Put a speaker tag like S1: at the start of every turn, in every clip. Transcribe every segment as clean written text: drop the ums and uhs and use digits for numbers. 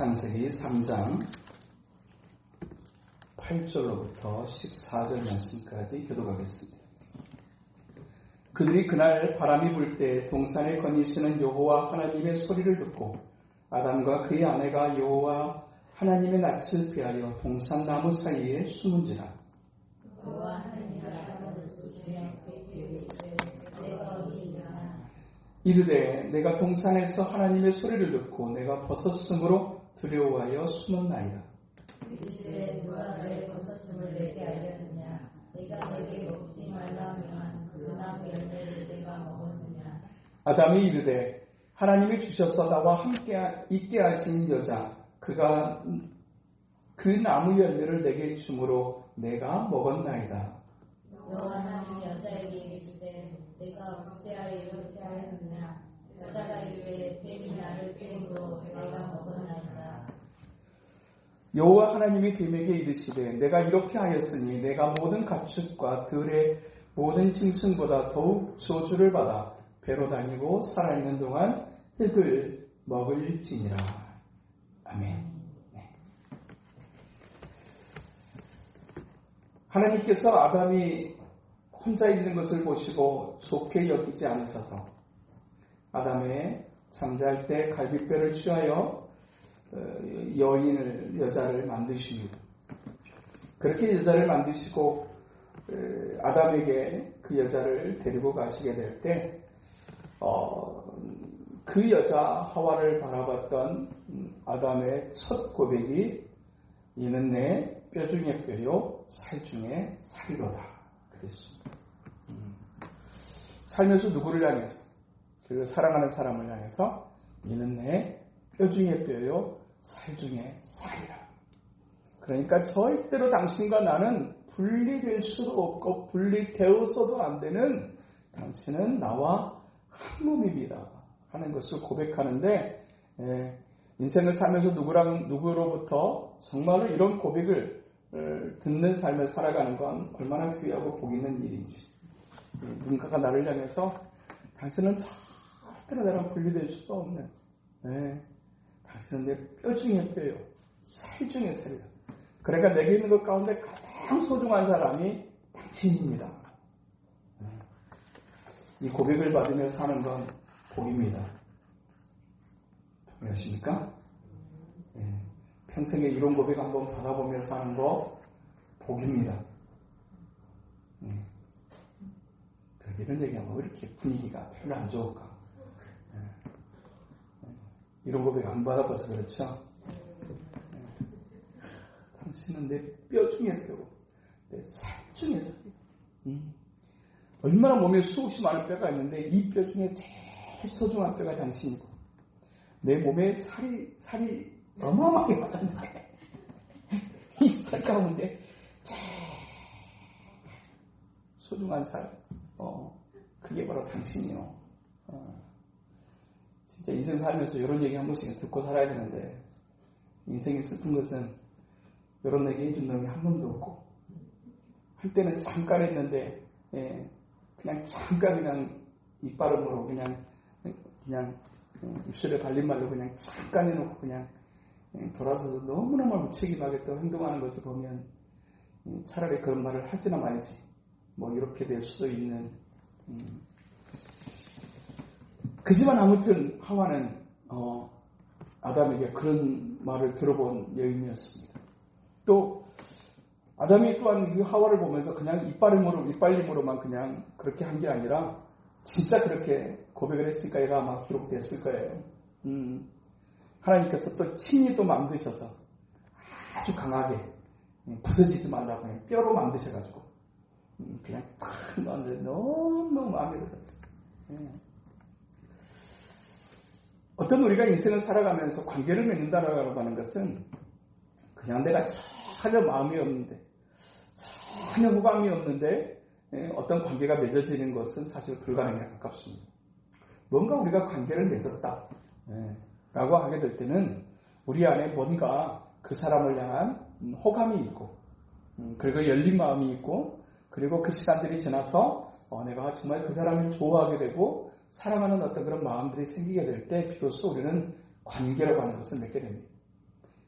S1: 창세기 3장 8절로부터 14절 말씀까지 교독하겠습니다. 그들이 그날 바람이 불 때 동산에 거니시는 여호와 하나님의 소리를 듣고 아담과 그의 아내가 여호와 하나님의 낯을 피하여 동산 나무 사이에 숨은지라. 이르되 내가 동산에서 하나님의 소리를 듣고 내가 벗었으므로 두려워하여 숨었나이다.
S2: 이르시되 누가 너의 벗었음을 내게 알렸느냐? 내가 너에게 먹지 말라면 그 나무 열매를 내가 먹었느냐?
S1: 아담이 이르되 하나님이 주셔서 나와 함께 있게 하신 여자 그가 그 나무 열매를 내게 주므로 내가 먹었나이다.
S2: 여호와 하나님이 여자에게 이르시되 내가 어찌하여 이렇게 하였느냐? 여자가 이르되 뱀이 나를 꾀임으로 내가 먹었나이다.
S1: 여호와 하나님이 뱀에게 이르시되 내가 이렇게 하였으니 내가 모든 가축과 들의 모든 짐승보다 더욱 저주를 받아 배로 다니고 살아있는 동안 흙을 먹을지니라. 아멘. 네. 하나님께서 아담이 혼자 있는 것을 보시고 좋게 여기지 않으셔서 아담의 잠잘 때 갈빗뼈를 취하여 여자를 만드십니다. 그렇게 여자를 만드시고 아담에게 그 여자를 데리고 가시게 될 때 그 여자 하와를 바라봤던 아담의 첫 고백이 이는 내 뼈 중에 뼈요 살 중에 살이로다 그랬습니다. 살면서 누구를 향해서 그리고 사랑하는 사람을 향해서 이는 내 뼈 중에 뼈요 살 중에 살이라. 그러니까 절대로 당신과 나는 분리될 수도 없고 분리되어서도 안 되는 당신은 나와 한 몸입니다 하는 것을 고백하는데 인생을 살면서 누구로부터 정말로 이런 고백을 듣는 삶을 살아가는 건 얼마나 귀하고 복 있는 일인지. 누군가가 나를 향해서 당신은 절대로 나랑 분리될 수도 없는 당신은 내 뼈 중에 뼈요 살 중에 살이다. 그러니까 내게 있는 것 가운데 가장 소중한 사람이 당신입니다. 이 고백을 받으며 사는 건 복입니다. 동의하십니까? 평생에 이런 고백 한번 받아보며 사는 거 복입니다. 이런 얘기하면 왜 이렇게 분위기가 별로 안 좋을까? 이런 고백 안 받아봐서 그렇죠? 당신은 내 뼈 중에 뼈고 내 살 중에 살. 얼마나 몸에 수없이 많은 뼈가 있는데 이 뼈 중에 제일 소중한 뼈가 당신이고 내 몸에 살이 어마어마하게 많은데 이 살 가운데 제일 소중한 살 그게 바로 당신이요. 진짜 인생 살면서 이런 얘기 한 번씩 듣고 살아야 되는데 인생이 슬픈 것은 이런 얘기 해준 놈이 한 놈도 없고 할 때는 잠깐 했는데 그냥 잠깐 그냥 입바람으로 그냥 입술에 발린 말로 그냥 잠깐 해놓고 그냥 돌아서서 너무너무 무책임하게 또 행동하는 것을 보면 차라리 그런 말을 하지나 말지 뭐 이렇게 될 수도 있는 그지만 아무튼 하와는 아담에게 그런 말을 들어본 여인이었습니다. 또 아담이 또한 그 하와를 보면서 그냥 이빨림으로만 그냥 그렇게 한 게 아니라 진짜 그렇게 고백을 했으니까 얘가 아마 기록됐을 거예요. 하나님께서 또 친히 또 만드셔서 아주 강하게 부서지지 말라고 그냥 뼈로 만드셔가지고 그냥 탁 넣었는데 너무 마음에 들었어요. 어떤 우리가 인생을 살아가면서 관계를 맺는다라고 하는 것은 그냥 내가 전혀 마음이 없는데 전혀 호감이 없는데 어떤 관계가 맺어지는 것은 사실 불가능에 가깝습니다. 뭔가 우리가 관계를 맺었다 라고 하게 될 때는 우리 안에 뭔가 그 사람을 향한 호감이 있고 그리고 열린 마음이 있고 그리고 그 시간들이 지나서 내가 정말 그 사람을 좋아하게 되고 사랑하는 어떤 그런 마음들이 생기게 될 때 비로소 우리는 관계라고 하는 것을 맺게 됩니다.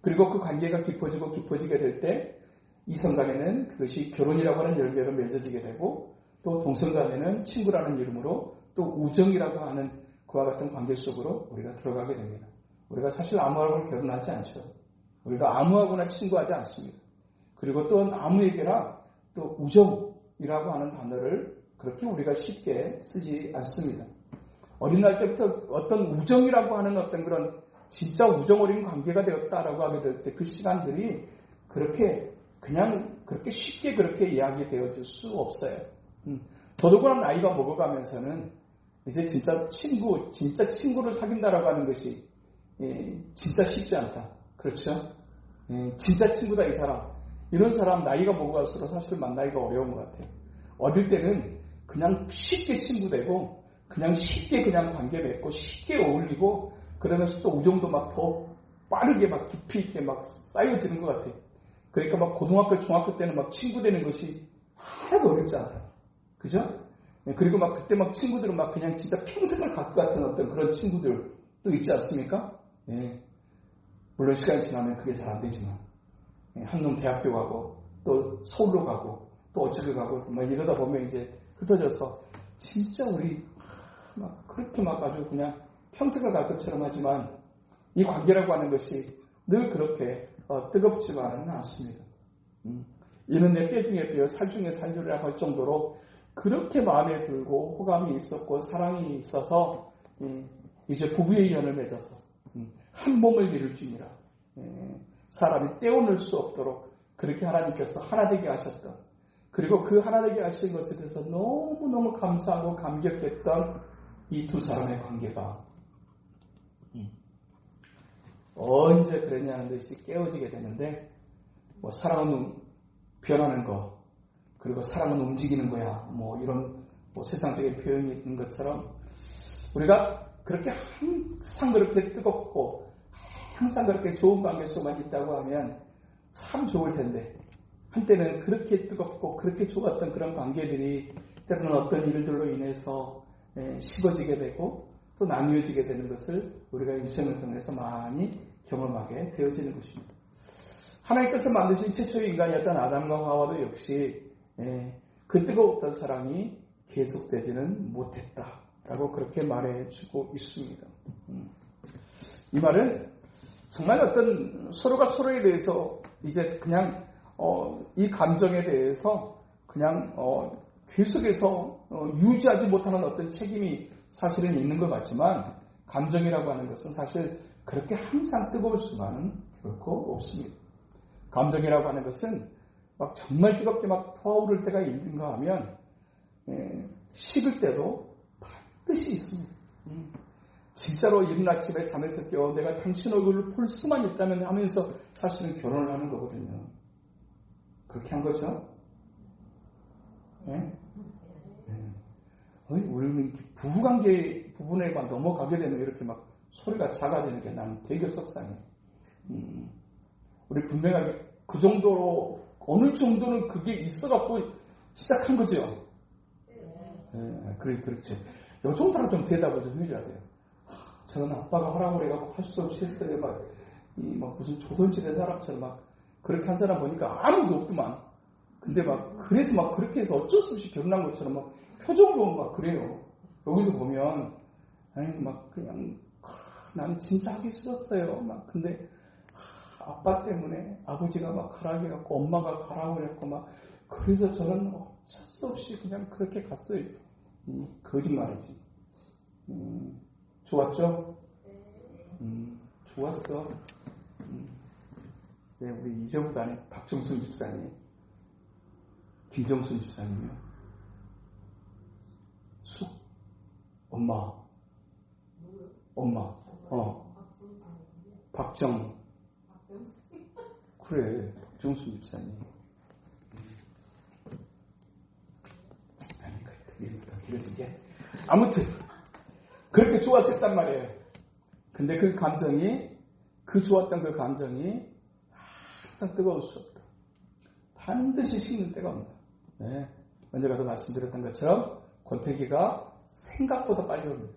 S1: 그리고 그 관계가 깊어지고 깊어지게 될 때 이성 간에는 그것이 결혼이라고 하는 열매로 맺어지게 되고 또 동성 간에는 친구라는 이름으로 또 우정이라고 하는 그와 같은 관계 속으로 우리가 들어가게 됩니다. 우리가 사실 아무하고 결혼하지 않죠. 우리가 아무하고나 친구하지 않습니다. 그리고 또 아무에게나 또 우정이라고 하는 단어를 그렇게 우리가 쉽게 쓰지 않습니다. 어린날 때부터 어떤 우정이라고 하는 어떤 그런 진짜 우정 어린 관계가 되었다라고 하게 될 때 그 시간들이 그렇게 그냥 그렇게 쉽게 그렇게 이야기되어질 수 없어요. 더더구나 나이가 먹어가면서는 이제 진짜 친구를 사귄다라고 하는 것이 진짜 쉽지 않다. 그렇죠? 진짜 친구다 이 사람. 이런 사람 나이가 먹어갈수록 사실 만나기가 어려운 것 같아요. 어릴 때는 그냥 쉽게 친구되고 그냥 쉽게 그냥 관계 맺고 쉽게 어울리고 그러면서 또 우정도 막 더 빠르게 막 깊이 있게 막 쌓여지는 것 같아요. 그러니까 막 고등학교, 중학교 때는 막 친구 되는 것이 하나도 어렵지 않아요. 그죠? 그리고 막 그때 막 친구들은 막 그냥 진짜 평생을 갈 것 같은 어떤 그런 친구들도 있지 않습니까? 물론 시간이 지나면 그게 잘 안 되지만. 한 놈 대학교 가고 또 서울로 가고 또 어쩌고 가고 막 이러다 보면 이제 흩어져서 진짜 우리 막 그렇게 막 아주 그냥 평생을 갈 것처럼 하지만 이 관계라고 하는 것이 늘 그렇게 뜨겁지만은 않습니다. 이는 내 뼈 중에 뼈, 살 중에 살이라고 할 정도로 그렇게 마음에 들고 호감이 있었고 사랑이 있어서 이제 부부의 인연을 맺어서 한 몸을 이룰지니라. 사람이 떼어놓을 수 없도록 그렇게 하나님께서 하나 되게 하셨던 그리고 그 하나 되게 하신 것에 대해서 너무너무 감사하고 감격했던 이 두 사람의 관계가 언제 그랬냐는 듯이 깨어지게 되는데 뭐 사랑은 변하는 거 그리고 사랑은 움직이는 거야 뭐 이런 뭐 세상적인 표현이 있는 것처럼 우리가 그렇게 항상 그렇게 뜨겁고 항상 그렇게 좋은 관계 속만 있다고 하면 참 좋을 텐데 한때는 그렇게 뜨겁고 그렇게 좋았던 그런 관계들이 때로는 어떤 일들로 인해서 식어지게 되고 또 나뉘어지게 되는 것을 우리가 인생을 통해서 많이 경험하게 되어지는 것입니다. 하나님께서 만드신 최초의 인간이었던 아담과 하와도 역시 그 뜨거웠던 사랑이 계속되지는 못했다라고 그렇게 말해주고 있습니다. 이 말은 정말 어떤 서로가 서로에 대해서 이제 그냥 이 감정에 대해서 그냥 계속해서 유지하지 못하는 어떤 책임이 사실은 있는 것 같지만 감정이라고 하는 것은 사실 그렇게 항상 뜨거울 수만은 결코 없습니다. 감정이라고 하는 것은 막 정말 뜨겁게 막 터오를 때가 있는가 하면 식을 때도 반드시 있습니다. 진짜로 이른 아침에 잠에서 깨어 내가 당신 얼굴을 볼 수만 있다면 하면서 사실은 결혼을 하는 거거든요. 그렇게 한 거죠. 우리는 부부관계 부분에만 넘어가게 되면 이렇게 막 소리가 작아지는 게 나는 되게 속상해. 우리 분명하게 그 정도로 어느 정도는 그게 있어갖고 시작한 거죠. 그렇죠. 요 정도는 좀 대답을 좀 해줘야 돼요. 저는 아빠가 하라고 그래갖고 할 수 없이 했어요. 막 무슨 조선시대 사람처럼 막 그렇게 한 사람 보니까 아무도 없더만. 근데 그래서 그렇게 해서 어쩔 수 없이 결혼한 것처럼 표정으로 막 그래요. 여기서 보면, 그냥, 나는 진짜 하기 싫었어요. 근데, 아빠 때문에 아버지가 가라고 해갖고, 엄마가 가라고 그랬고, 그래서 저는 어쩔 수 없이 그냥 그렇게 갔어요. 거짓말이지. 좋았죠? 좋았어. 네, 우리 이제부단의 박정순 집사님, 김정순 집사님이요. 엄마. 그래, 박정순 집사님. 아니, 그게 그래서 이게 아무튼 그렇게 좋았었단 말이에요. 근데 그 좋았던 그 감정이 항상 뜨거울 수 없다. 반드시 식는 때가 온다. 네. 먼저 가서 말씀드렸던 것처럼 권태기가 생각보다 빨리 옵니다.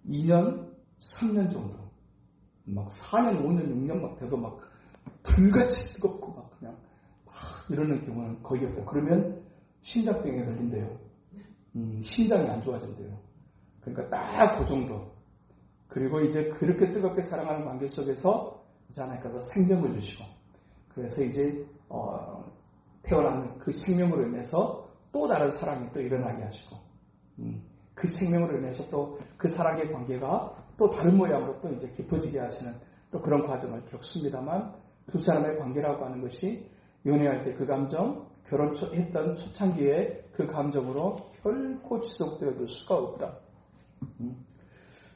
S1: 2년, 3년 정도. 막 4년, 5년, 6년 막 돼도 막 불같이 뜨겁고 막 그냥 막 이러는 경우는 거의 없다. 그러면 심장병에 걸린대요. 심장이 안 좋아진대요. 그러니까 딱 그 정도. 그리고 이제 그렇게 뜨겁게 사랑하는 관계 속에서 이제 하나님께서 생명을 주시고, 그래서 이제 태어난 그 생명으로 인해서 또 다른 사랑이 또 일어나게 하시고, 그 생명으로 인해서 또 그 사랑의 관계가 또 다른 모양으로 또 이제 깊어지게 하시는 또 그런 과정을 겪습니다만, 두 사람의 관계라고 하는 것이 연애할 때 그 감정, 결혼했던 초창기에 그 감정으로 결코 지속되어질 수가 없다.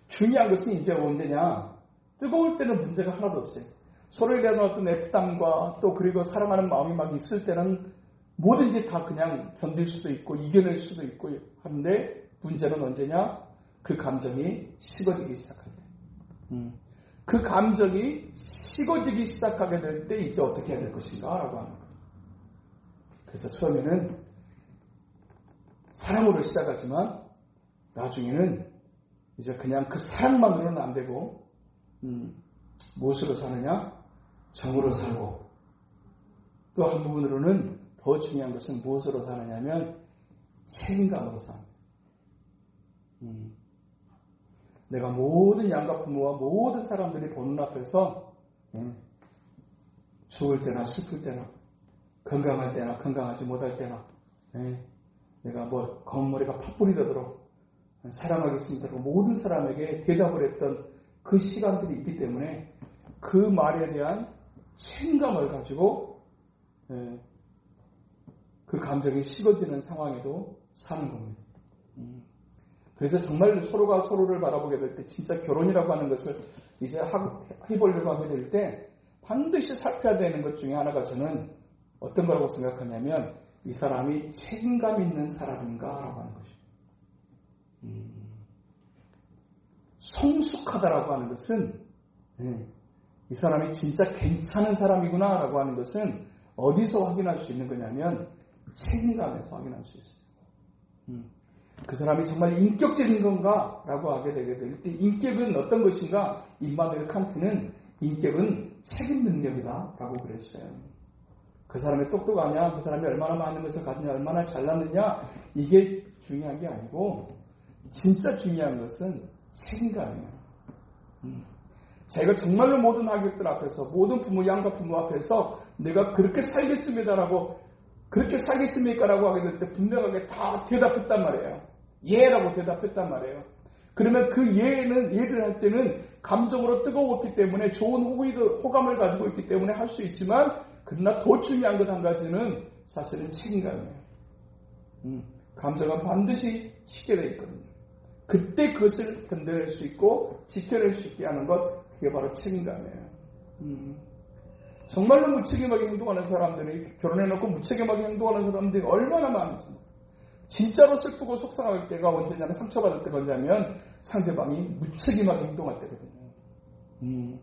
S1: 중요한 것은 이제 언제냐? 뜨거울 때는 문제가 하나도 없어요. 서로에 대한 어떤 애틋함과 또 그리고 사랑하는 마음이 막 있을 때는 뭐든지 다 그냥 견딜 수도 있고 이겨낼 수도 있고 하는데, 문제는 언제냐? 그 감정이 식어지기 시작할 때. 그 감정이 식어지기 시작하게 될 때 이제 어떻게 해야 될 것인가 라고 하는 거예요. 그래서 처음에는 사랑으로 시작하지만 나중에는 이제 그냥 그 사랑만으로는 안 되고 무엇으로 사느냐? 정으로 살고, 또 한 부분으로는 더 중요한 것은 무엇으로 사느냐면 책임감으로 사는. 내가 모든 양가 부모와 모든 사람들이 보는 앞에서 좋을 때나 슬플 때나 건강할 때나 건강하지 못할 때나 내가 뭐 검은머리가 팥불이 되도록 사랑하겠습니다. 모든 사람에게 대답을 했던 그 시간들이 있기 때문에 그 말에 대한 책임감을 가지고 그 감정이 식어지는 상황에도 사는 겁니다. 그래서 정말 서로가 서로를 바라보게 될 때 진짜 결혼이라고 하는 것을 이제 해보려고 하게 될 때 반드시 살펴야 되는 것 중에 하나가 저는 어떤 거라고 생각하냐면 이 사람이 책임감 있는 사람인가라고 하는 것이죠. 성숙하다라고 하는 것은 이 사람이 진짜 괜찮은 사람이구나라고 하는 것은 어디서 확인할 수 있는 거냐면 책임감에서 확인할 수 있어요. 그 사람이 정말 인격적인 건가? 라고 하게 되게 될 때 인격은 어떤 것인가? 임마누엘 칸트는 인격은 책임 능력이다 라고 그랬어요. 그 사람이 똑똑하냐? 그 사람이 얼마나 많은 것을 가지냐? 얼마나 잘났느냐? 이게 중요한 게 아니고 진짜 중요한 것은 책임감이에요. 자기가 정말로 모든 하객들 앞에서 모든 부모, 양가 부모 앞에서 내가 그렇게 살겠습니다라고 그렇게 살겠습니까? 라고 하게 될 때 분명하게 다 대답했단 말이에요. 예라고 대답했단 말이에요. 그러면 그 예를 할 때는 감정으로 뜨거웠기 때문에 좋은 호감을 가지고 있기 때문에 할 수 있지만, 그러나 더 중요한 것 한 가지는 사실은 책임감이에요. 감정은 반드시 식게 되어 있거든요. 그때 그것을 견뎌낼 수 있고 지켜낼 수 있게 하는 것, 그게 바로 책임감이에요. 정말로 무책임하게 행동하는 사람들이, 결혼해놓고 무책임하게 행동하는 사람들이 얼마나 많은지, 진짜로 슬프고 속상할 때가 언제냐면, 상처받을 때가 언제냐면 상대방이 무책임하게 행동할 때거든요.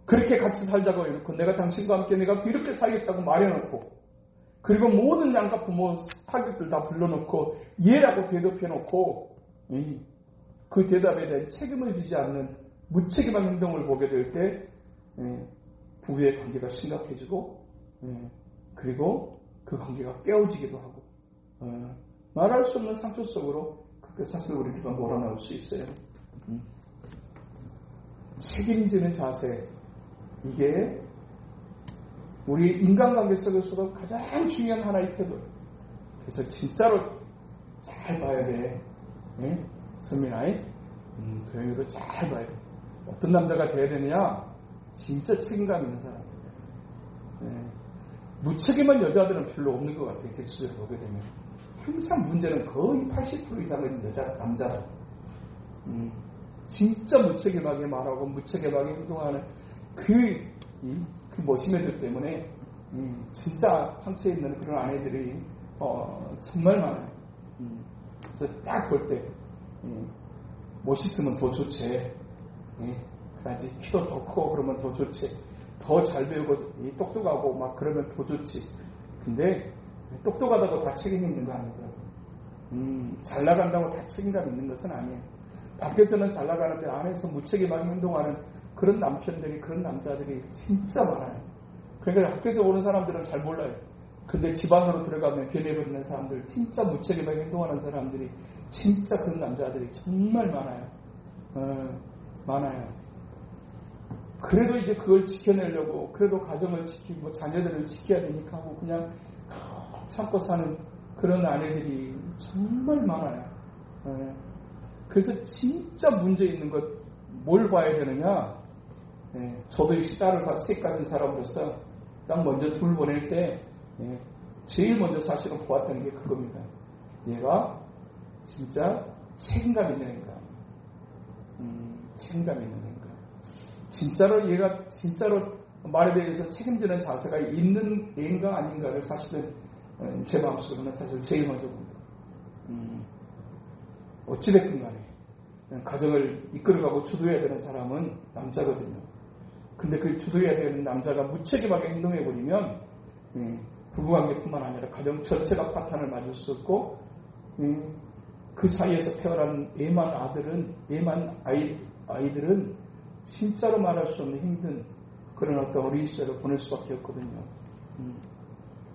S1: 그렇게 같이 살자고 해놓고 내가 당신과 함께 내가 이렇게 살겠다고 말해놓고, 그리고 모든 양가 부모 타격들 다 불러놓고 예라고 대답해놓고 그 대답에 대한 책임을 지지 않는 무책임한 행동을 보게 될 때 부부의 관계가 심각해지고, 그리고 그 관계가 깨어지기도 하고, 말할 수 없는 상처 속으로 그때 사실 우리가 몰아넣을 수 있어요. 책임지는 자세, 이게 우리 인간관계 속에서도 가장 중요한 하나의 태도. 그래서 진짜로 잘 봐야 돼. 선민아이, 도영이도 잘 봐야 돼. 어떤 남자가 돼야 되느냐? 진짜 책임감 있는 사람. 무책임한 여자들은 별로 없는 것 같아요. 대체적으로 보게 되면. 항상 문제는 거의 80% 이상은 남자다. 진짜 무책임하게 말하고 무책임하게 행동하는 그 머시매들 때문에 진짜 상처에 있는 그런 아내들이 정말 많아요. 그래서 딱 볼 때 멋있으면 더 좋지. 그래야지 키도 더 커 그러면 더 좋지. 더 잘 배우고 똑똑하고 막 그러면 더 좋지. 근데 똑똑하다고 다 책임 있는 거 아니더라고요. 잘 나간다고 다 책임감 있는 것은 아니에요. 밖에서는 잘 나가는데 안에서 무책임하게 행동하는 그런 남편들이, 그런 남자들이 진짜 많아요. 그러니까 학교에서 오는 사람들은 잘 몰라요. 근데 집안으로 들어가면 변해버리는 사람들, 진짜 무책임하게 행동하는 사람들이, 진짜 그런 남자들이 정말 많아요. 많아요. 그래도 이제 그걸 지켜내려고, 그래도 가정을 지키고 자녀들을 지켜야 되니까 하고 그냥 참고 사는 그런 아내들이 정말 많아요. 그래서 진짜 문제 있는 것 뭘 봐야 되느냐? 저도 이 딸을 셋 가진 사람으로서 딱 먼저 둘 보낼 때 제일 먼저 사실은 보았다는 게 그겁니다. 얘가 진짜 책임감 있는 애인가? 책임감 있는 애인가? 진짜로 얘가 진짜로 말에 대해서 책임지는 자세가 있는 애인가 아닌가를 사실은 제 마음속으로는 사실 제일 먼저 봅니다. 어찌됐든 간에 가정을 이끌어가고 주도해야 되는 사람은 남자거든요. 근데 그 주도해야 되는 남자가 무책임하게 행동해버리면 부부관계뿐만 아니라 가정 전체가 파탄을 맞을 수 없고 그 사이에서 태어난 애만 아이들은 진짜로 말할 수 없는 힘든 그런 어떤 어린 시절을 보낼 수밖에 없거든요.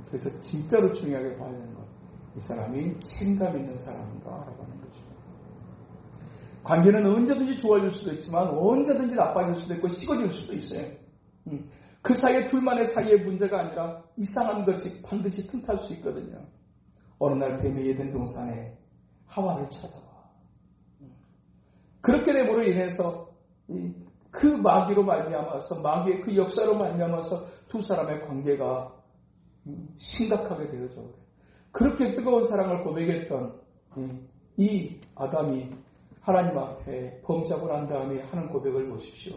S1: 그래서 진짜로 중요하게 봐야 되는 것, 이 사람이 책임감 있는 사람인가 라고 하는 거죠. 관계는 언제든지 좋아질 수도 있지만 언제든지 나빠질 수도 있고 식어질 수도 있어요. 그 사이에 둘만의 사이의 문제가 아니라 이상한 것이 반드시 틈탈 수 있거든요. 어느 날 뱀이 에덴 동산에 하와를 찾아와. 그렇게 됨으로 인해서 그 마귀로 말미암아서, 마귀의 그 역사로 말미암아서 두 사람의 관계가 심각하게 되어져 그래요. 그렇게 뜨거운 사랑을 고백했던 이 아담이 하나님 앞에 범죄하고 난 다음에 하는 고백을 보십시오.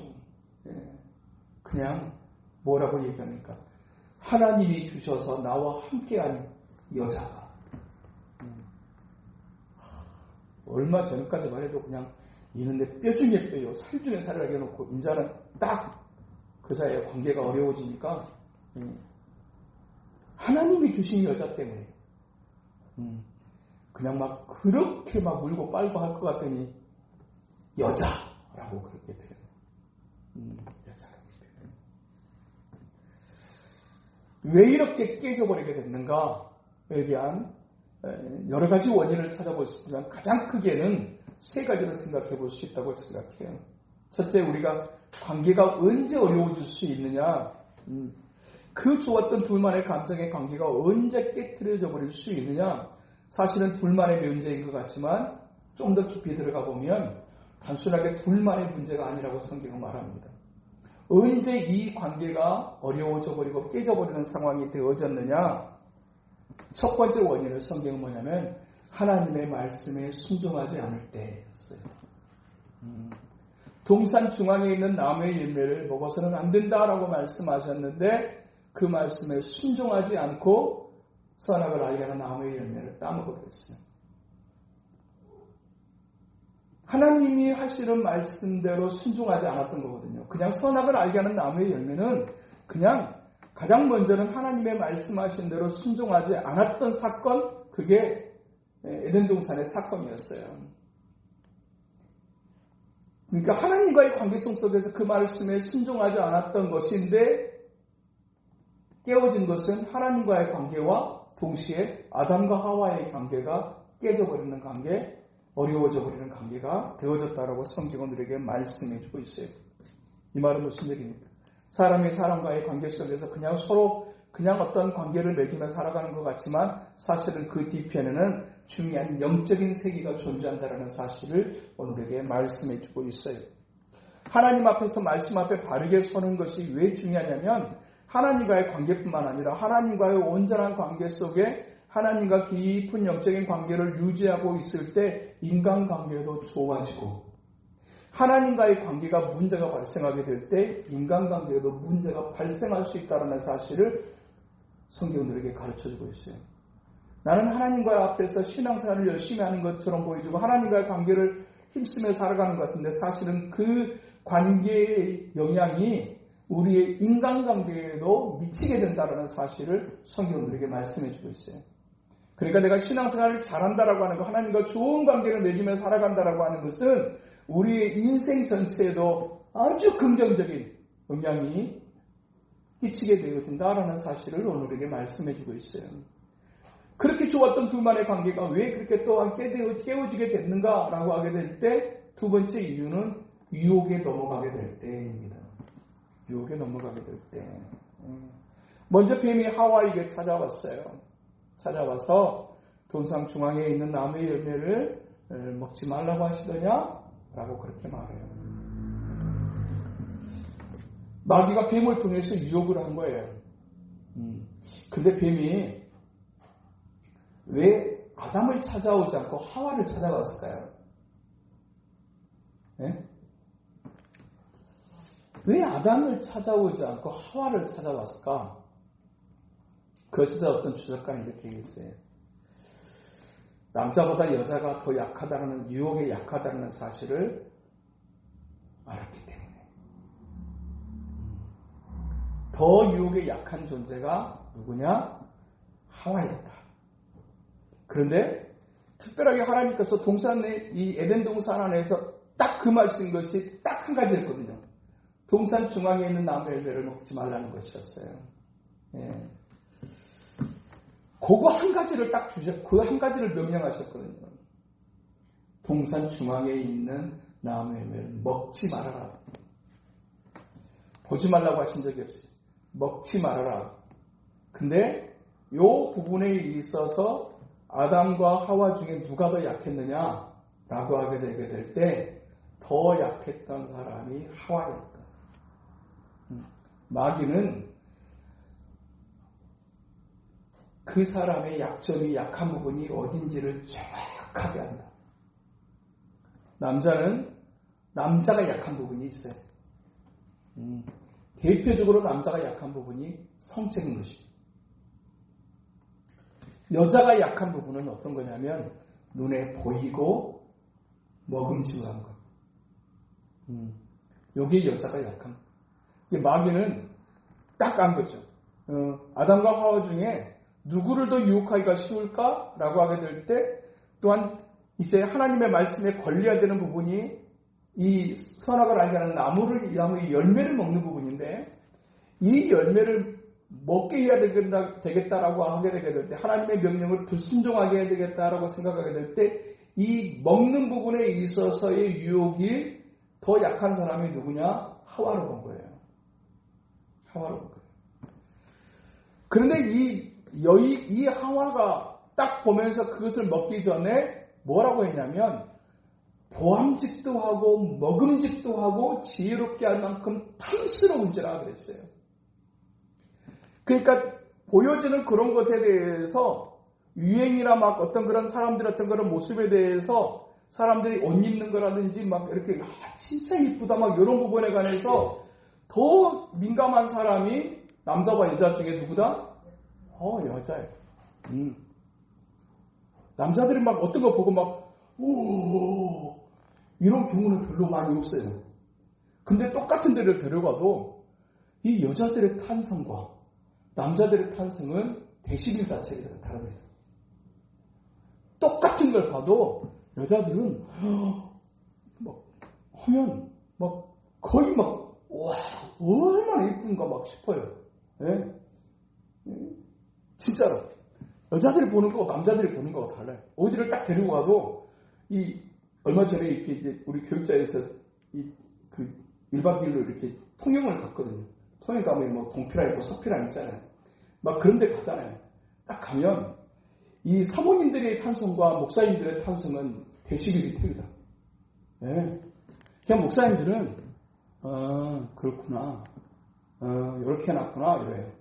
S1: 그냥 뭐라고 얘기합니까? 하나님이 주셔서 나와 함께한 여자가. 얼마 전까지만 해도 그냥 이는데 뼈 중에 뼈요, 살 중에 살을 알려놓고 인자는 딱 그 사이에 관계가 어려워지니까 하나님이 주신 여자 때문에 그냥 막 그렇게 막 물고 빨고 할 것 같더니 여자라고 그렇게 표현해요. 여자라고 표현해요. 왜 이렇게 깨져버리게 됐는가에 대한 여러 가지 원인을 찾아볼 수 있지만 가장 크게는 세 가지를 생각해 볼 수 있다고 생각해요. 첫째, 우리가 관계가 언제 어려워질 수 있느냐, 그 좋았던 둘만의 감정의 관계가 언제 깨트려져 버릴 수 있느냐, 사실은 둘만의 문제인 것 같지만 좀 더 깊이 들어가 보면 단순하게 둘만의 문제가 아니라고 성경은 말합니다. 언제 이 관계가 어려워져 버리고 깨져버리는 상황이 되어졌느냐, 첫 번째 원인을 성경은 뭐냐면 하나님의 말씀에 순종하지 않을 때였어요. 동산 중앙에 있는 나무의 열매를 먹어서는 안 된다라고 말씀하셨는데 그 말씀에 순종하지 않고 선악을 알게 하는 나무의 열매를 따먹어버렸어요. 하나님이 하시는 말씀대로 순종하지 않았던 거거든요. 그냥 선악을 알게 하는 나무의 열매는 그냥 가장 먼저는 하나님의 말씀하신 대로 순종하지 않았던 사건, 그게 에덴 동산의 사건이었어요. 그러니까 하나님과의 관계성 속에서 그 말씀에 순종하지 않았던 것인데 깨어진 것은 하나님과의 관계와 동시에 아담과 하와의 관계가 깨져버리는 관계, 어려워져 버리는 관계가 되어졌다라고 성경은 우리에게 말씀해 주고 있어요. 이 말은 무슨 얘기입니까? 사람이 사람과의 관계 속에서 그냥 서로 그냥 어떤 관계를 맺으며 살아가는 것 같지만 사실은 그 뒤편에는 중요한 영적인 세계가 존재한다는 사실을 오늘에게 말씀해 주고 있어요. 하나님 앞에서 말씀 앞에 바르게 서는 것이 왜 중요하냐면 하나님과의 관계뿐만 아니라 하나님과의 온전한 관계 속에 하나님과 깊은 영적인 관계를 유지하고 있을 때 인간관계도 좋아지고 하나님과의 관계가 문제가 발생하게 될 때 인간관계에도 문제가 발생할 수 있다는 사실을 성경들에게 가르쳐주고 있어요. 나는 하나님과 앞에서 신앙생활을 열심히 하는 것처럼 보여주고 하나님과의 관계를 힘쓰며 살아가는 것 같은데 사실은 그 관계의 영향이 우리의 인간관계에도 미치게 된다는 사실을 성경들에게 말씀해주고 있어요. 그러니까 내가 신앙생활을 잘한다라고 하는 것, 하나님과 좋은 관계를 맺으며 살아간다라고 하는 것은 우리의 인생 전체에도 아주 긍정적인 영향이 끼치게 되어진다라는 사실을 오늘 우리에게 말씀해주고 있어요. 그렇게 좋았던 둘만의 관계가 왜 그렇게 또한 깨어지게 됐는가라고 하게 될 때 두 번째 이유는 유혹에 넘어가게 될 때입니다. 유혹에 넘어가게 될 때. 먼저 뱀이 하와에게 찾아왔어요. 찾아와서 동상 중앙에 있는 나무의 열매를 먹지 말라고 하시더냐? 라고 그렇게 말해요. 마귀가 뱀을 통해서 유혹을 한 거예요. 근데 뱀이 왜 아담을 찾아오지 않고 하와를 찾아왔을까요? 네? 왜 아담을 찾아오지 않고 하와를 찾아왔을까? 그것에 어떤 주석가는 이렇게 얘기했어요. 남자보다 여자가 더 약하다는, 유혹에 약하다는 사실을 알았기 때문에. 더 유혹에 약한 존재가 누구냐? 하와였다. 그런데 특별하게 하나님께서 동산의 이 에덴 동산 안에서 딱 그 말씀인 것이 딱 한 가지였거든요. 동산 중앙에 있는 나무 열매를 먹지 말라는 것이었어요. 예. 그거 한 가지를 딱 그 한 가지를 명령하셨거든요. 동산 중앙에 있는 나무 열매를 먹지 말아라. 보지 말라고 하신 적이 없어요. 먹지 말아라. 근데 요 부분에 있어서 아담과 하와 중에 누가 더 약했느냐라고 하게 되게 될 때 더 약했던 사람이 하와였다. 마귀는 그 사람의 약점이 약한 부분이 어딘지를 정확하게 한다. 남자는 남자가 약한 부분이 있어요. 대표적으로 남자가 약한 부분이 성적인 것입니다. 여자가 약한 부분은 어떤 거냐면 눈에 보이고 먹음직한 것. 여기에 여자가 약한 것. 마귀는 딱 안 거죠. 아담과 하와 중에 누구를 더 유혹하기가 쉬울까라고 하게 될 때 또한 이제 하나님의 말씀에 걸려야 되는 부분이 이 선악을 알게 하는 나무의 열매를 먹는 부분인데 이 열매를 먹게 해야 되겠다라고 하게 되게 될 때 하나님의 명령을 불순종하게 해야 되겠다라고 생각하게 될 때 이 먹는 부분에 있어서의 유혹이 더 약한 사람이 누구냐? 하와로 본 거예요. 하와로 본 거예요. 그런데 이 하와가 딱 보면서 그것을 먹기 전에 뭐라고 했냐면 보암직도 하고 먹음직도 하고 지혜롭게 할 만큼 탐스러운지라 그랬어요. 그러니까 보여지는 그런 것에 대해서 유행이나 막 어떤 그런 사람들 어떤 그런 모습에 대해서 사람들이 옷 입는 거라든지 막 이렇게 진짜 이쁘다 막 이런 부분에 관해서 더 민감한 사람이 남자와 여자 중에 누구다? 여자예요. 남자들이 막 어떤 거 보고 막 오 이런 경우는 별로 많이 없어요. 근데 똑같은 데를 데려가도 이 여자들의 탄성과 남자들의 탄성은 대시빌 자체가 다릅니다. 똑같은 걸 봐도 여자들은 막 하면 막 거의 막 와 얼마나 예쁜가 막 싶어요. 예? 진짜로 여자들이 보는 거고 남자들이 보는 거가 달라요. 어디를 딱 데리고 가도 얼마 전에 이렇게 이제 우리 교육자에서 그 1박 2일로 이렇게 통영을 갔거든요. 통영 가면 뭐 동피랑 있고 서피랑 있잖아요. 막 그런 데 가잖아요. 딱 가면 이 사모님들의 탄성과 목사님들의 탄성은 대시빌이 틀리다. 예. 그냥 목사님들은 그렇구나. 이렇게 해놨구나 이래요.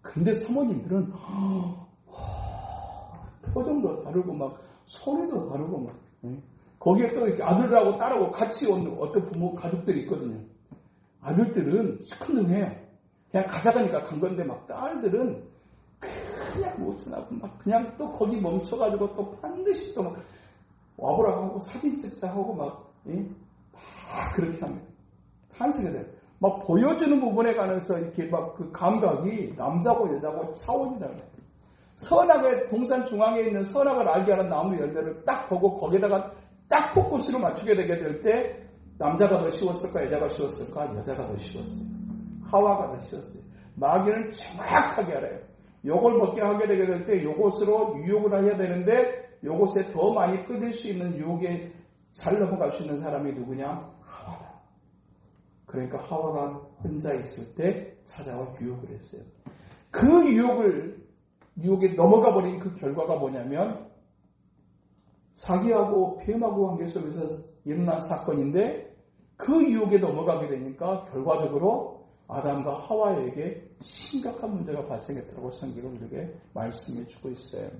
S1: 근데 사모님들은 표정도 다르고 막 소리도 다르고 막 거기에 또 이렇게 아들하고 딸하고 같이 온 어떤 부모 가족들이 있거든요. 아들들은 시큰둥해. 그냥 가자가니까 간 건데 막 딸들은 그냥 못 지나고 막 그냥 또 거기 멈춰가지고 또 반드시 또 막 와보라고 하고 사진 찍자 하고 막 그렇게 합니다. 탄식이 돼요. 막 보여주는 부분에 관해서 이렇게 막 그 감각이 남자고 여자고 차원이라는 거예요. 선악의 동산 중앙에 있는 선악을 알게 하는 나무 열매를 딱 보고 거기다가 딱 포커스를 맞추게 되게 될 때 남자가 더 쉬웠을까? 여자가 쉬웠을까? 여자가 더 쉬웠어요. 하와가 더 쉬웠어요. 마귀는 정확하게 알아요. 요걸 먹게 하게 되게 될 때 요것으로 유혹을 해야 되는데 요것에 더 많이 끌릴 수 있는 유혹에 잘 넘어갈 수 있는 사람이 누구냐? 하와다. 그러니까 하와가 혼자 있을 때 찾아와 유혹을 했어요. 그 유혹에 넘어가 버린 그 결과가 뭐냐면 자기하고 뱀하고 관계 속에서 일어난 사건인데 그 유혹에 넘어가게 되니까 결과적으로 아담과 하와에게 심각한 문제가 발생했다고 성경은 우리에게 말씀해 주고 있어요.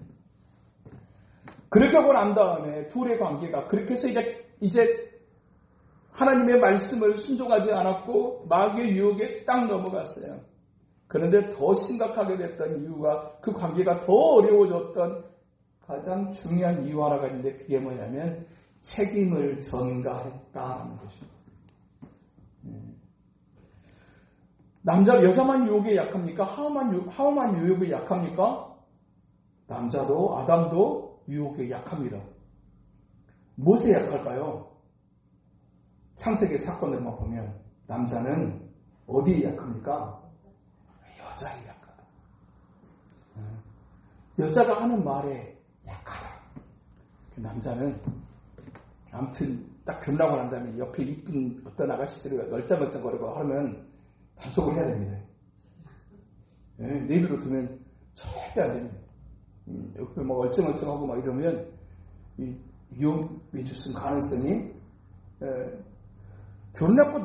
S1: 그렇게 하고 난 다음에 둘의 관계가 그렇게 해서 이제 하나님의 말씀을 순종하지 않았고 마귀의 유혹에 딱 넘어갔어요. 그런데 더 심각하게 됐던 이유가 그 관계가 더 어려워졌던 가장 중요한 이유 하나가 있는데 그게 뭐냐면 책임을 전가했다는 것입니다. 여자만 유혹에 약합니까? 하와만 유혹에 약합니까? 남자도 아담도 유혹에 약합니다. 무엇에 약할까요? 창세기 사건들만 보면 남자는 어디에 약합니까? 여자에 약하다. 여자가 하는 말에 약하다. 남자는 아무튼 딱 결혼하고 난 다음에 옆에 이쁜 어떤 아가씨들이 널쩍널쩍거리고 하면 단속을 해야 됩니다. 내 입으로 들으면 절대 안 됩니다. 옆에 막 얼쩡얼쩡하고 막 이러면 위험이 있을 가능성이 결혼했고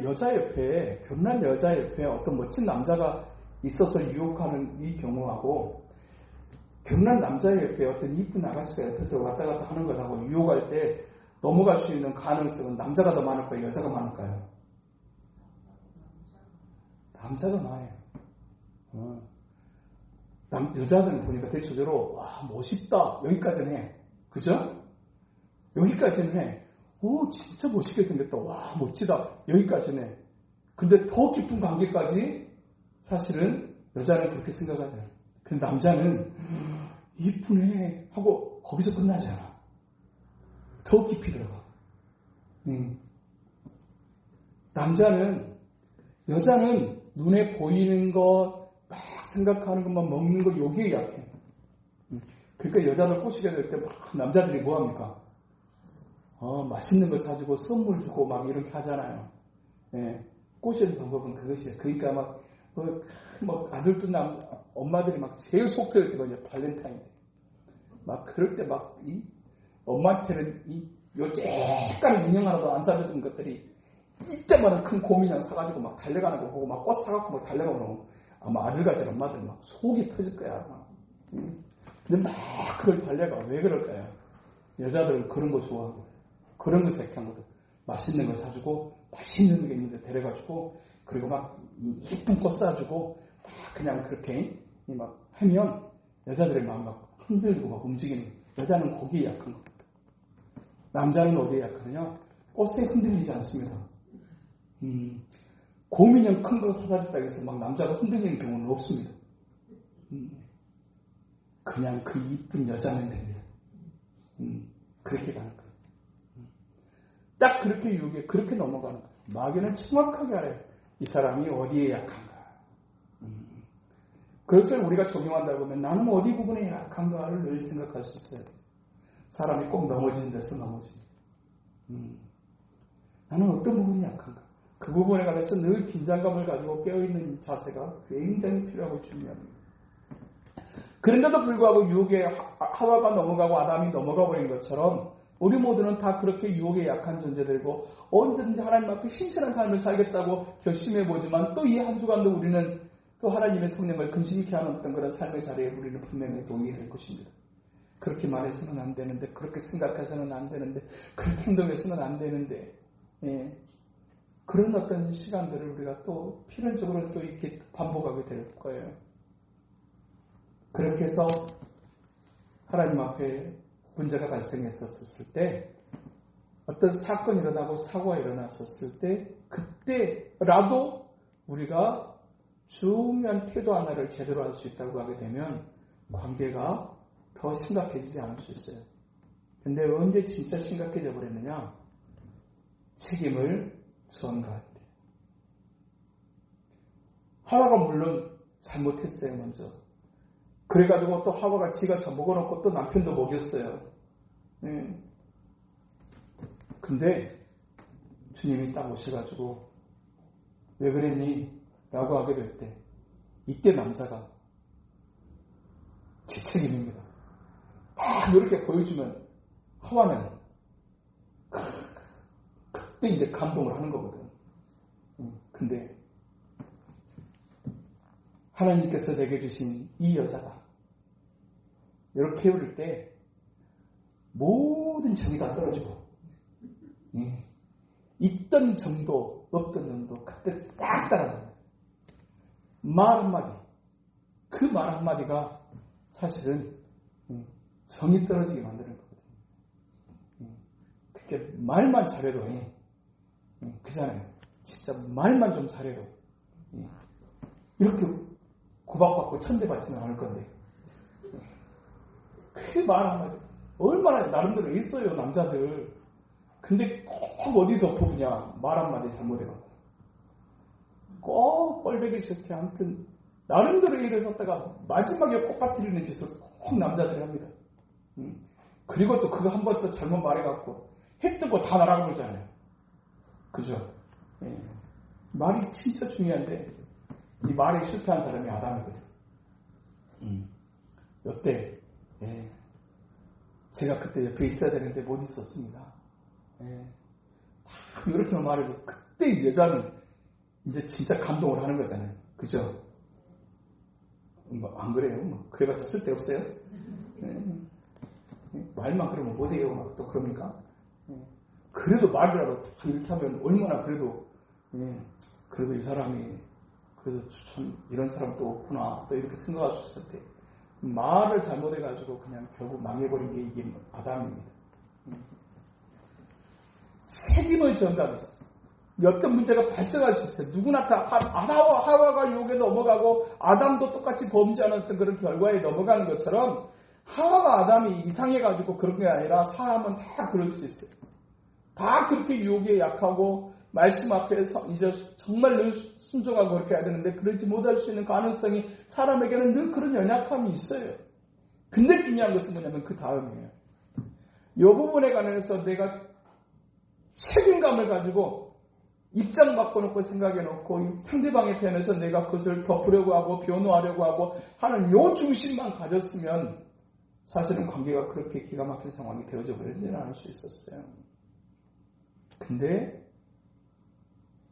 S1: 여자 옆에 결혼한 여자 옆에 어떤 멋진 남자가 있어서 유혹하는 이 경우하고 결혼한 남자 옆에 어떤 이쁜 아가씨가 옆에서 왔다 갔다 하는 것하고 유혹할 때 넘어갈 수 있는 가능성은 남자가 더 많을까요? 여자가 많을까요? 남자가 많아요. 여자들은 보니까 대체적으로 와 멋있다 여기까지는 해. 그죠? 여기까지는 해. 오 진짜 멋있게 생겼다. 와 멋지다. 여기까지는 해. 근데 더 깊은 관계까지 사실은 여자는 그렇게 생각하잖아요. 근데 남자는 이쁘네 하고 거기서 끝나지 않아. 더 깊이 들어가. 여자는 눈에 보이는 것, 막 생각하는 것만 먹는 거 여기에 약해. 그러니까 여자들 꼬시게 될 때 막 남자들이 뭐 합니까? 맛있는 거 사주고 선물 주고 막 이렇게 하잖아요. 예, 꼬시는 방법은 그것이에요. 그러니까 막 아들도 엄마들이 막 제일 속 터질 때가 이제 발렌타인데이. 막 그럴 때 막 엄마한테는 요 쬐까는 인형 하나도 안 사주던 것들이 이때만은 큰 곰인형 사가지고 막 달려가는 거 보고 막 꽃 사갖고 막 달려가면 아마 아들 가진 엄마들 막 속이 터질 거야. 근데 막 그걸 달려가. 왜 그럴까요? 여자들은 그런 거 좋아하고 그런 거 색하거든. 맛있는 거 사주고 맛있는 게 있는데 데려가지고 그리고 막 예쁜 꽃 사주고 막 그냥 그렇게 막 하면 여자들의 마음 막 흔들리고 막 움직이는 여자는 거기에 약한 겁니다. 남자는 어디에 약하느냐? 꽃에 흔들리지 않습니다. 곰인형 큰 거 사다 줬다고 해서 막 남자가 흔들리는 경우는 없습니다. 그냥 그 이쁜 여자는 됩니다. 그렇게 가는 거예요. 딱 그렇게 유혹에 그렇게 넘어가는 거예요. 마귀는 정확하게 알아요. 이 사람이 어디에 약한가. 그것을 우리가 적용한다고 하면 나는 어디 부분에 약한가를 늘 생각할 수 있어요. 사람이 꼭 넘어지는 데서 넘어집니다. 나는 어떤 부분이 약한가. 그 부분에 관해서 늘 긴장감을 가지고 깨어있는 자세가 굉장히 필요하고 중요합니다. 그런데도 불구하고 유혹에 하와가 넘어가고 아담이 넘어가 버린 것처럼 우리 모두는 다 그렇게 유혹에 약한 존재들이고 언제든지 하나님 앞에 신실한 삶을 살겠다고 결심해보지만 또 이 한 주간도 우리는 또 하나님의 성령을 근심케 하는 어떤 그런 삶의 자리에 우리는 분명히 동의할 것입니다. 그렇게 말해서는 안 되는데, 그렇게 생각해서는 안 되는데, 그렇게 행동해서는 안 되는데, 그런 어떤 시간들을 우리가 또 필연적으로 또 이렇게 반복하게 될 거예요. 그렇게 해서 하나님 앞에 문제가 발생했었을 때, 어떤 사건이 일어나고 사고가 일어났었을 때, 그때라도 우리가 중요한 태도 하나를 제대로 할 수 있다고 하게 되면 관계가 더 심각해지지 않을 수 있어요. 근데 언제 진짜 심각해져 버렸느냐? 책임을 전가할 때. 하와가 물론 잘못했어요, 먼저. 그래가지고 또 하와가 지가 먹어놓고 또 남편도 먹였어요. 근데 주님이 딱 오셔가지고 왜 그랬니? 라고 하게 될 때 이때 남자가 제 책임입니다. 딱 이렇게 보여주면 하와는 그때 이제 감동을 하는 거거든. 근데 하나님께서 내게 주신 이 여자가 이렇게 부를 때 모든 정이 다 떨어지고 있던 정도 없던 정도 그때 싹 달아나요. 말 한마디, 그 말 한마디가 사실은 정이 떨어지게 만드는 거거든요. 그렇게 말만 잘해도 그잖아요. 진짜 말만 좀 잘해도 이렇게 구박받고 천대받지는 않을 건데 그 말 한마디 얼마나 나름대로 있어요, 남자들. 근데 꼭 어디서 보느냐, 말 한마디 잘못해갖고 꼭 꼴배기 싫게 아무튼 나름대로 일을 썼다가 마지막에 꽃밭이는 짓을 꼭 남자들이 합니다. 그리고 또 그거 한 번 또 잘못 말해갖고 했던 거 다 나라고 그러잖아요. 그죠? 말이 진짜 중요한데 이 말에 실패한 사람이 아담이거든요. 여태 제가 그때 옆에 있어야 되는데 못 있었습니다. 이렇게 말해도 그때 이 여자는 이제 진짜 감동을 하는 거잖아요. 그죠? 안 그래요? 그래봤자 쓸데없어요? 말만 그러면 못해요. 또 그럽니까? 그래도 말이라도 이렇게 하면 얼마나 그래도 이 사람이 그래도 참 이런 사람도 없구나 또 이렇게 생각하셨을 때 말을 잘못해가지고 그냥 결국 망해버린 게 이게 아담입니다. 책임을 전가했어요. 어떤 문제가 발생할 수 있어요. 누구나 다 아담과 하와가 욕에 넘어가고 아담도 똑같이 범죄하는 그런 결과에 넘어가는 것처럼 하와가 아담이 이상해가지고 그런 게 아니라 사람은 다 그럴 수 있어요. 다 그렇게 유혹에 약하고 말씀 앞에서 이제 정말 늘 순종하고 그렇게 해야 되는데 그러지 못할 수 있는 가능성이 사람에게는 늘 그런 연약함이 있어요. 근데 중요한 것은 뭐냐면 그 다음이에요. 이 부분에 관해서 내가 책임감을 가지고 입장 바꿔놓고 생각해놓고 상대방의 편에서 내가 그것을 덮으려고 하고 변호하려고 하고 하는 요 중심만 가졌으면 사실은 관계가 그렇게 기가 막힌 상황이 되어져 버리지 않을 수 있었어요. 근데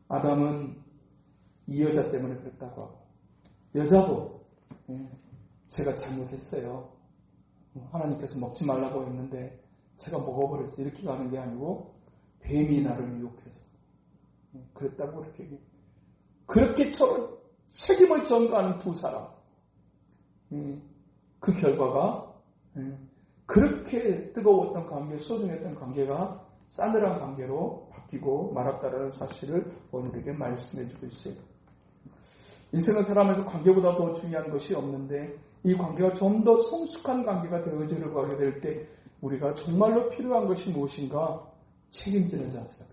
S1: 아담은 이 여자 때문에 그랬다고 하고 여자도 제가 잘못했어요. 하나님께서 먹지 말라고 했는데 제가 먹어버렸어요. 이렇게 가는 게 아니고 뱀이 나를 유혹해서 그랬다고 그렇게 서로 책임을 전가하는 두 사람. 그 결과가 그렇게 뜨거웠던 관계, 소중했던 관계가 싸늘한 관계로 바뀌고 말았다라는 사실을 오늘에게 말씀해주고 있어요. 인생을 살아가면서 관계보다 더 중요한 것이 없는데 이 관계가 좀 더 성숙한 관계가 되어지려고 하게 될 때 우리가 정말로 필요한 것이 무엇인가? 책임지는 자세가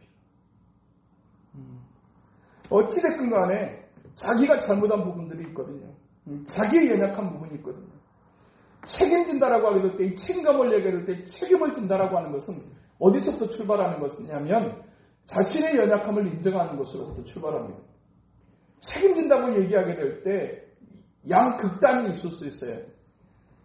S1: 필요해요. 어찌됐든 간에 자기가 잘못한 부분들이 있거든요. 자기의 연약한 부분이 있거든요. 책임진다라고 하게 될 때 이 책임감을 얘기할 때 책임을 진다라고 하는 것은 어디서부터 출발하는 것이냐면 자신의 연약함을 인정하는 것으로부터 출발합니다. 책임진다고 얘기하게 될 때 양극단이 있을 수 있어요.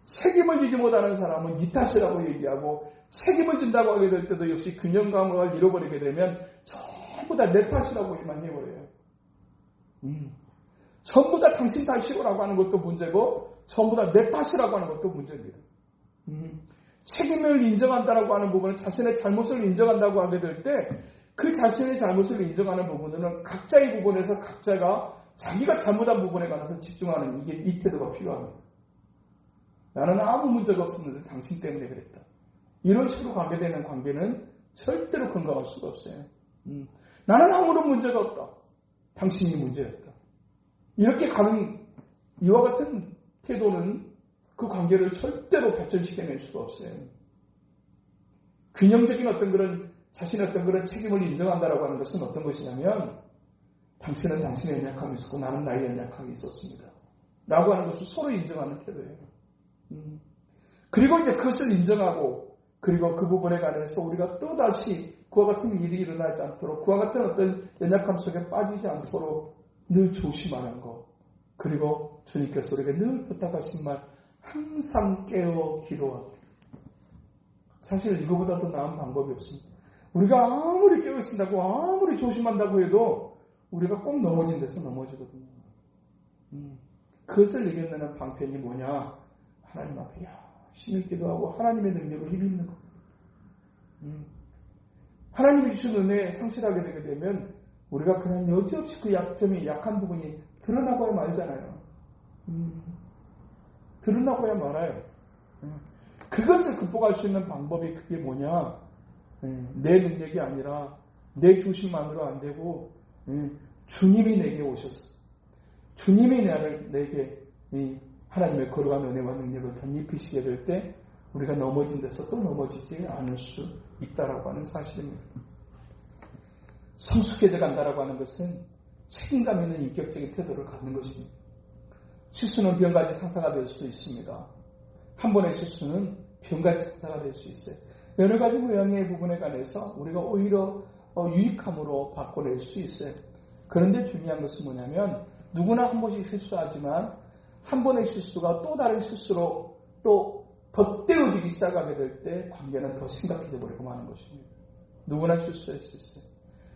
S1: 책임을 지지 못하는 사람은 니 탓이라고 얘기하고 책임을 진다고 하게 될 때도 역시 균형감을 잃어버리게 되면 전부 다 내 탓이라고만 해버려요. 전부 다 당신 탓이라고 하는 것도 문제고 전부 다 내 탓이라고 하는 것도 문제입니다. 책임을 인정한다라고 하는 부분은 자신의 잘못을 인정한다고 하게 될 때 그 자신의 잘못을 인정하는 부분은 각자의 부분에서 각자가 자기가 잘못한 부분에 관해서 집중하는 이 태도가 필요합니다. 나는 아무 문제가 없었는데 당신 때문에 그랬다. 이런 식으로 가게 되는 관계는 절대로 건강할 수가 없어요. 나는 아무런 문제가 없다. 당신이 문제였다. 이렇게 가는 이와 같은 태도는 그 관계를 절대로 발전시켜낼 수가 없어요. 균형적인 어떤 그런 자신의 어떤 그런 책임을 인정한다라고 하는 것은 어떤 것이냐면 당신은 당신의 연약함이 있었고 나는 나의 연약함이 있었습니다. 라고 하는 것을 서로 인정하는 태도예요. 그리고 이제 그것을 인정하고 그리고 그 부분에 관해서 우리가 또다시 그와 같은 일이 일어나지 않도록 그와 같은 어떤 연약함 속에 빠지지 않도록 늘 조심하는 것. 그리고 주님께서 우리에게 늘 부탁하신 말 항상 깨어 기도하고. 사실 이거보다도 나은 방법이 없습니다. 우리가 아무리 깨어있다고 아무리 조심한다고 해도 우리가 꼭 넘어진 데서 넘어지거든요. 그것을 이겨내는 방편이 뭐냐? 하나님 앞에 열심히 기도하고 하나님의 능력을 힘입는 것. 하나님이 주신 은혜에 상실하게 되게 되면 우리가 그냥 여지없이 그 약점이 약한 부분이 드러나고야 말잖아요. 드러나고야 말아요. 그것을 극복할 수 있는 방법이 그게 뭐냐? 내 능력이 아니라 내 조심만으로 안 되고 주님이 내게 오셔서 주님이 내게 하나님의 거룩한 은혜와 능력을 덧입히시게 될 때 우리가 넘어진 데서 또 넘어지지 않을 수 있다라고 하는 사실입니다. 성숙해져 간다라고 하는 것은 책임감 있는 인격적인 태도를 갖는 것입니다. 실수는 병가지 상사가 될 수 있습니다. 한 번의 실수는 병가지 상사가 될 수 있어요. 여러 가지 모양의 부분에 관해서 우리가 오히려 유익함으로 바꿔낼 수 있어요. 그런데 중요한 것은 뭐냐면 누구나 한 번씩 실수하지만 한 번의 실수가 또 다른 실수로 또 덧대어지기 시작하게 될 때 관계는 더 심각해져 버리고 마는 것입니다. 누구나 실수할 수 있어요.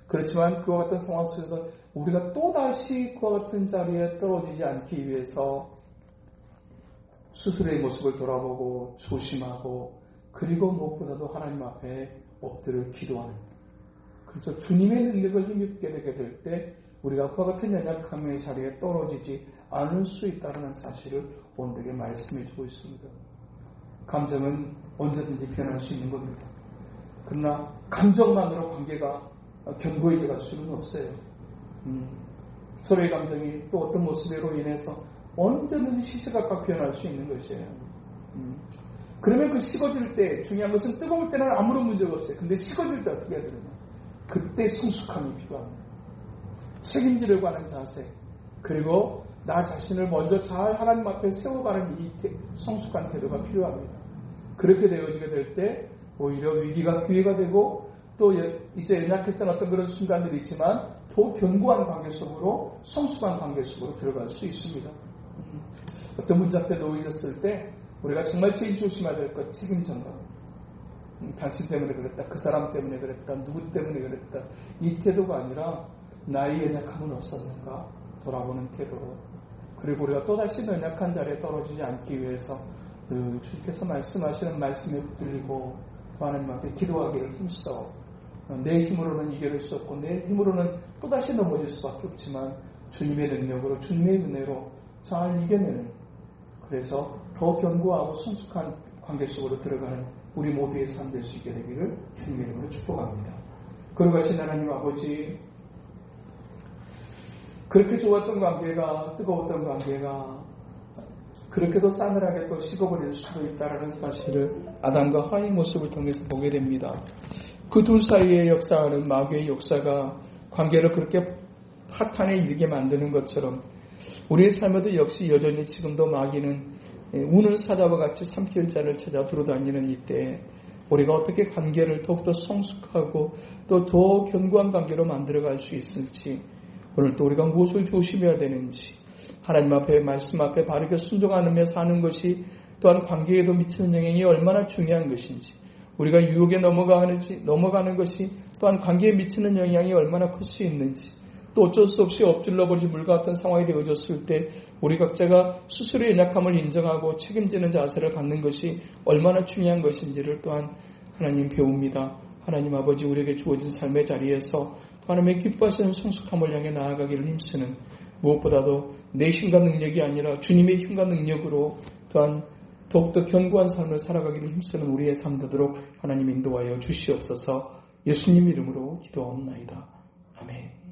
S1: 그렇지만 그와 같은 상황 속에서 우리가 또다시 그와 같은 자리에 떨어지지 않기 위해서 스스로의 모습을 돌아보고 조심하고 그리고 무엇보다도 하나님 앞에 엎드려 기도하는 그래서 주님의 능력을 힘입게 되게 될 때 우리가 그와 같은 연약함의 자리에 떨어지지 않을 수 있다는 사실을 오늘에게 말씀해 주고 있습니다. 감정은 언제든지 변할 수 있는 겁니다. 그러나 감정만으로 관계가 견고해져 갈 수는 없어요. 서로의 감정이 또 어떤 모습으로 인해서 언제든지 시시각각 변할 수 있는 것이에요. 그러면 그 식어질 때 중요한 것은 뜨거울 때는 아무런 문제가 없어요. 근데 식어질 때 어떻게 해야 되느냐? 그때 성숙함이 필요합니다. 책임지려고 하는 자세 그리고 나 자신을 먼저 잘 하나님 앞에 세워가는 이 성숙한 태도가 필요합니다. 그렇게 되어지게 될 때 오히려 위기가 기회가 되고 또 이제 연약했던 어떤 그런 순간들이 있지만 더 견고한 관계 속으로 성숙한 관계 속으로 들어갈 수 있습니다. 어떤 문제 앞에 놓여졌을 때 우리가 정말 제일 조심해야 될 것 책임 전가. 당신 때문에 그랬다. 그 사람 때문에 그랬다. 누구 때문에 그랬다. 이 태도가 아니라 나의 연약함은 없었는가 돌아보는 태도로 그리고 우리가 또다시 연약한 자리에 떨어지지 않기 위해서 주께서 말씀하시는 말씀에 붙들리고 또 하나님 앞에 기도하기를 힘써 내 힘으로는 이겨낼 수 없고 내 힘으로는 또다시 넘어질 수밖에 없지만 주님의 능력으로 주님의 은혜로 잘 이겨내는 그래서 더 견고하고 성숙한 관계 속으로 들어가는 우리 모두의 삶 될 수 있게 되기를 주님의 이름으로 축복합니다. 거룩하신 하나님 아버지 그렇게 좋았던 관계가 뜨거웠던 관계가 그렇게도 싸늘하게 또 식어버릴 수도 있다는 사실을 아담과 하와의 모습을 통해서 보게 됩니다. 그 둘 사이에 역사하는 마귀의 역사가 관계를 그렇게 파탄에 이르게 만드는 것처럼 우리의 삶에도 역시 여전히 지금도 마귀는 우는 사자와 같이 삼킬 자를 찾아 돌아다니는 이때 우리가 어떻게 관계를 더욱더 성숙하고 또 더 견고한 관계로 만들어갈 수 있을지 오늘 또 우리가 무엇을 조심해야 되는지 하나님 앞에 말씀 앞에 바르게 순종하며 사는 것이 또한 관계에도 미치는 영향이 얼마나 중요한 것인지 우리가 유혹에 넘어가는 것이 또한 관계에 미치는 영향이 얼마나 클 수 있는지 또 어쩔 수 없이 엎질러 버리지 물과 같은 상황이 되어졌을 때 우리 각자가 스스로의 연약함을 인정하고 책임지는 자세를 갖는 것이 얼마나 중요한 것인지를 또한 하나님 배웁니다. 하나님 아버지 우리에게 주어진 삶의 자리에서 하나님의 기뻐하시는 성숙함을 향해 나아가기를 힘쓰는 무엇보다도 내 힘과 능력이 아니라 주님의 힘과 능력으로 또한 더욱더 견고한 삶을 살아가기를 힘쓰는 우리의 삶 되도록 하나님 인도하여 주시옵소서. 예수님 이름으로 기도하옵나이다. 아멘.